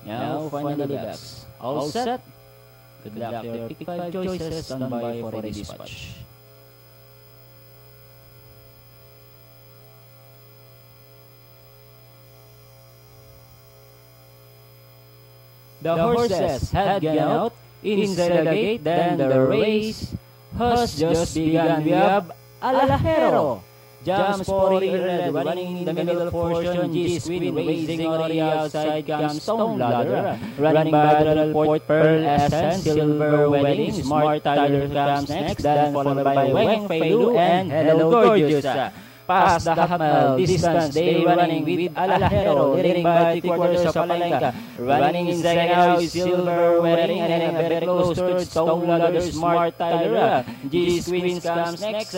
Now, finally backs. All set. Good luck to your pick 5 choices. Stand by for a dispatch. The horses had gone out inside the gate, then the race has just begun. We have Alajero, jumps for Red, running in the middle portion. G's Queen racing on the outside comes Stone Ladder, running Battle Port Pearl Essence, Silver Wedding. Smart Tyler comes next, then followed by Weng Fei Lu and Hello Gorgeous. Past the half-mile distance, they running with Alajero, leading by 3/4 of Palenka. Running inside now is Silver Wedding, and then very close to Stone Ladder, Smart Tyler. G's Queens comes next.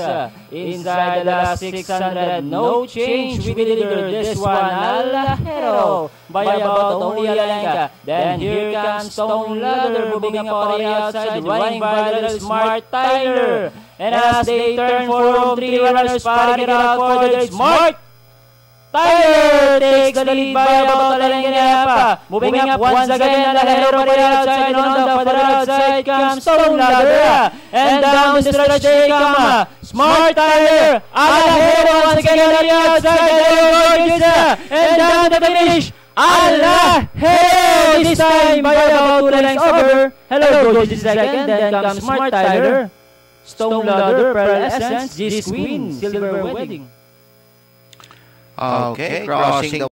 Inside the last 600, no change with the leader. This one, Alajero, by about only Palenka. Then here comes Stone Ladder, moving up on the outside, running by the Smart Tyler. And as they turn for room, 3 runners fighting it out for the Smart Tyler takes the lead by about Palenka. Moving up once again, Alajero by the outside, and on the further outside comes Stone Ladder. And down the stretch they come. Smart Tyler, Alajero once again on the outside, Hello Gorgeous, and down the finish. Alajero this time by about 2 lengths over. Hello Gorgeous second, then comes Smart Tyler. Stone Ladder, Pearl Essence, G's Queen, Silver Wedding. Okay, crossing the